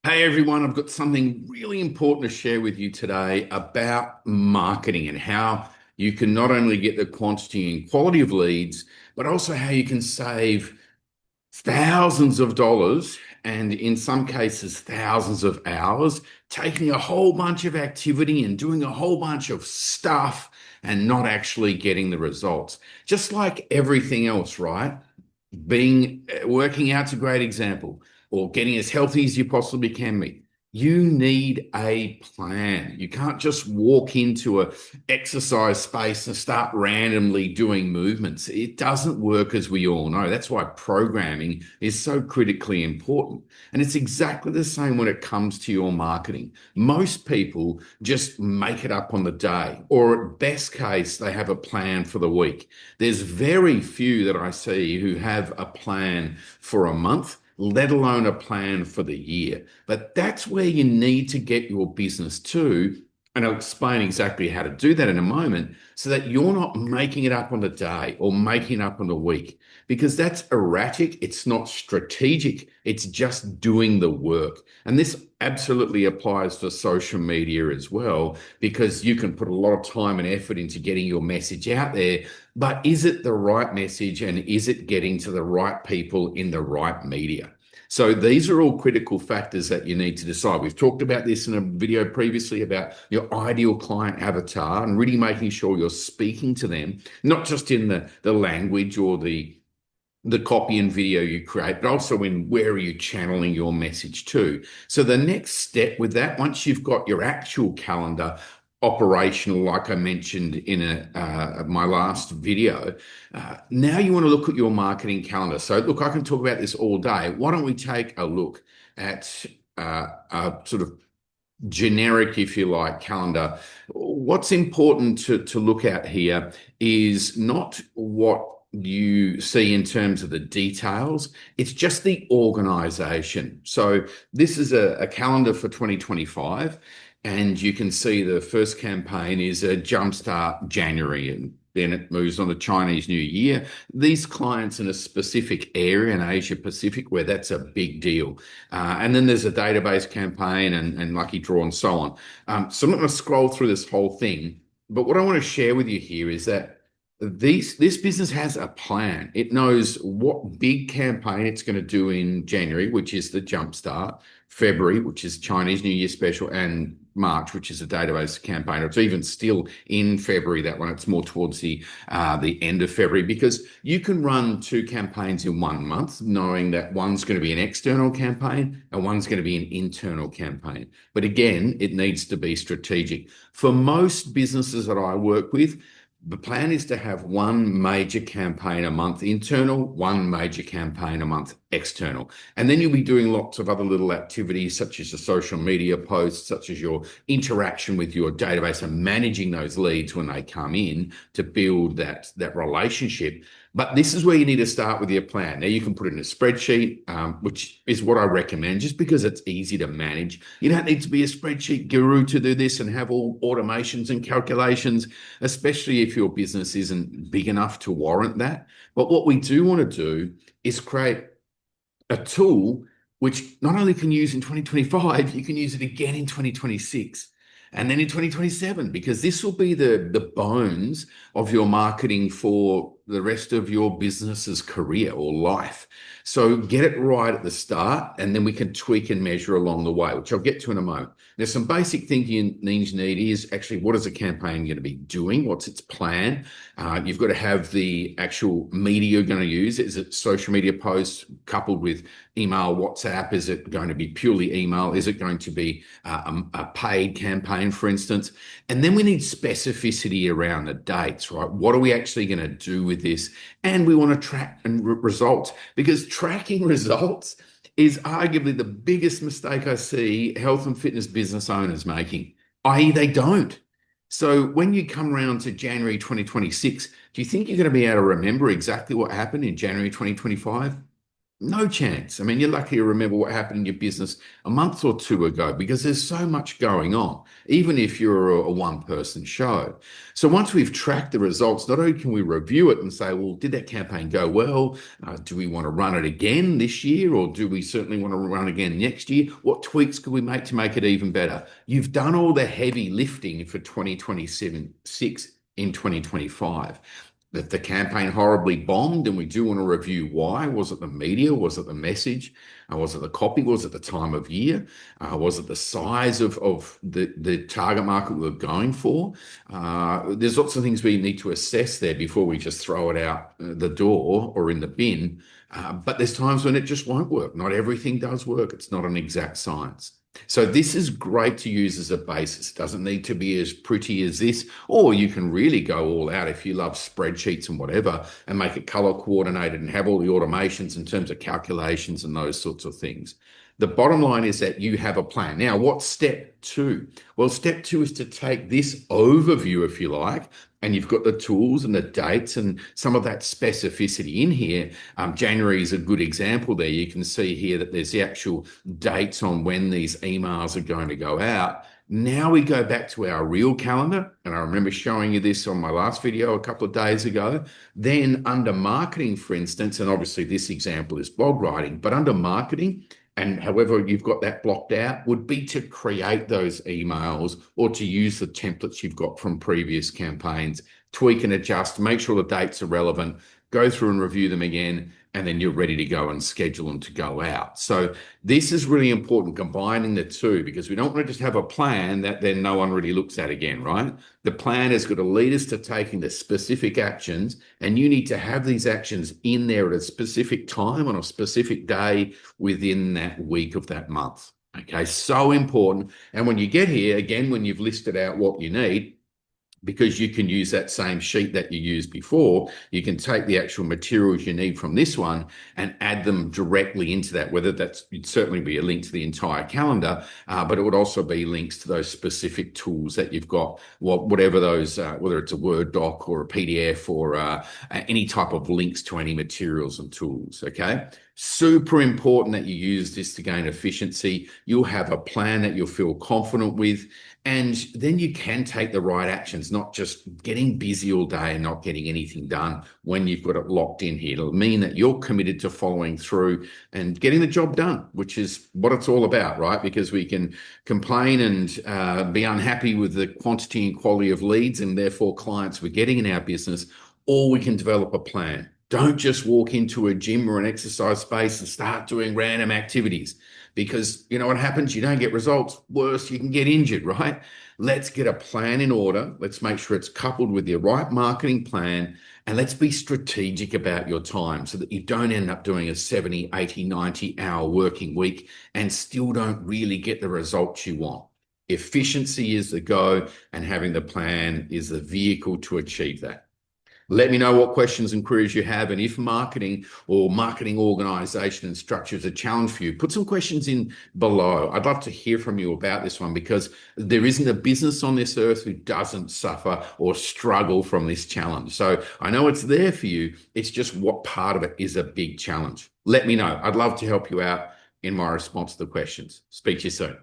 Hey everyone, I've got something really important to share with you today about marketing and how you can not only get the quantity and quality of leads, but also how you can save thousands of dollars and in some cases thousands of hours taking a whole bunch of activity and doing a whole bunch of stuff and not actually getting the results. Just like everything else, right? Being working out's a great example, or getting as healthy as you possibly can be. You need a plan. You can't just walk into a exercise space and start randomly doing movements. It doesn't work, as we all know. That's why programming is so critically important. And it's exactly the same when it comes to your marketing. Most people just make it up on the day, or at best case, they have a plan for the week. There's very few that I see who have a plan for a month, let alone a plan for the year. But that's where you need to get your business to. And I'll explain exactly how to do that in a moment so that you're not making it up on the day or making it up on the week, because that's erratic. It's not strategic. It's just doing the work. And this absolutely applies for social media as well, because you can put a lot of time and effort into getting your message out there. But is it the right message, and is it getting to the right people in the right media? So these are all critical factors that you need to decide. We've talked about this in a video previously about your ideal client avatar and really making sure you're speaking to them, not just in the language or the copy and video you create, but also in where are you channeling your message to. So the next step with that, once you've got your actual calendar operational, like I mentioned in my last video, now you want to look at your marketing calendar. So look, I can talk about this all day. Why don't we take a look at a sort of generic, if you like, calendar? What's important to look at here is not what you see in terms of the details, it's just the organization. So this is a calendar for 2025, and you can see the first campaign is a Jumpstart January, and then it moves on to Chinese New Year. These clients in a specific area in Asia Pacific where that's a big deal. And then there's a database campaign and Lucky Draw and so on. So I'm not going to scroll through this whole thing, but what I want to share with you here is that this business has a plan. It knows what big campaign it's going to do in January, which is the Jumpstart, February, which is Chinese New Year special, and March, which is a database campaign. Or it's even still in February, that one. It's more towards the end of February, because you can run two campaigns in 1 month, knowing that one's going to be an external campaign and one's going to be an internal campaign. But again, it needs to be strategic. For most businesses that I work with, the plan is to have one major campaign a month internal, one major campaign a month external. And then you'll be doing lots of other little activities, such as the social media posts, such as your interaction with your database and managing those leads when they come in to build that relationship. But this is where you need to start with your plan. Now, you can put it in a spreadsheet, which is what I recommend, just because it's easy to manage. You don't need to be a spreadsheet guru to do this and have all automations and calculations, especially if your business isn't big enough to warrant that. But what we do want to do is create a tool which not only can use in 2025, you can use it again in 2026 and then in 2027, because this will be the bones of your marketing for the rest of your business's career or life. So get it right at the start, and then we can tweak and measure along the way, which I'll get to in a moment. There's some basic things you need is actually, what is a campaign going to be doing? What's its plan? You've got to have the actual media you're going to use. Is it social media posts coupled with email, WhatsApp? Is it going to be purely email? Is it going to be a paid campaign, for instance? And then we need specificity around the dates, right? What are we actually going to do with this? And we want to track and results, because tracking results is arguably the biggest mistake I see health and fitness business owners making, i.e., they don't. So when you come around to January 2026, do you think you're going to be able to remember exactly what happened in January 2025? No chance. I mean, you're lucky to remember what happened in your business a month or two ago because there's so much going on, even if you're a one-person show. So once we've tracked the results, not only can we review it and say, well, did that campaign go well? Do we want to run it again this year, or do we certainly want to run again next year? What tweaks could we make to make it even better? You've done all the heavy lifting for 2027, 6 in 2025. That the campaign horribly bombed, and we do want to review why. Was it the media? Was it the message? Was it the copy? Was it the time of year? Was it the size of the target market we were going for? There's lots of things we need to assess there before we just throw it out the door or in the bin. But there's times when it just won't work. Not everything does work. It's not an exact science. So this is great to use as a basis. It doesn't need to be as pretty as this, or you can really go all out if you love spreadsheets and whatever and make it color coordinated and have all the automations in terms of calculations and those sorts of things. The bottom line is that you have a plan. Now, what's step two? Well, step two is to take this overview, if you like, and you've got the tools and the dates and some of that specificity in here. January is a good example there. You can see here that there's the actual dates on when these emails are going to go out. Now we go back to our real calendar, and I remember showing you this on my last video a couple of days ago. Then under marketing, for instance, and obviously this example is blog writing, but under marketing, and however you've got that blocked out, would be to create those emails or to use the templates you've got from previous campaigns, tweak and adjust, make sure the dates are relevant, go through and review them again, and then you're ready to go and schedule them to go out. So this is really important, combining the two, because we don't want to just have a plan that then no one really looks at again, right? The plan has got to lead us to taking the specific actions, and you need to have these actions in there at a specific time on a specific day within that week of that month. Okay, so important. And when you get here, again, when you've listed out what you need, because you can use that same sheet that you used before, you can take the actual materials you need from this one and add them directly into that, whether that's, it'd certainly be a link to the entire calendar, but it would also be links to those specific tools that you've got, whatever those, whether it's a Word doc or a PDF or any type of links to any materials and tools, okay? Super important that you use this to gain efficiency. You'll have a plan that you'll feel confident with, and then you can take the right actions, not just getting busy all day and not getting anything done when you've got it locked in here. It'll mean that you're committed to following through and getting the job done, which is what it's all about, right? Because we can complain and be unhappy with the quantity and quality of leads and therefore clients we're getting in our business, or we can develop a plan. Don't just walk into a gym or an exercise space and start doing random activities, because you know what happens? You don't get results. Worse, you can get injured, right? Let's get a plan in order. Let's make sure it's coupled with your right marketing plan, and let's be strategic about your time so that you don't end up doing a 70, 80, 90-hour working week and still don't really get the results you want. Efficiency is the go, and having the plan is the vehicle to achieve that. Let me know what questions and queries you have, and if marketing or marketing organization and structure is a challenge for you, put some questions in below. I'd love to hear from you about this one, because there isn't a business on this earth who doesn't suffer or struggle from this challenge. So I know it's there for you. It's just what part of it is a big challenge. Let me know. I'd love to help you out in my response to the questions. Speak to you soon.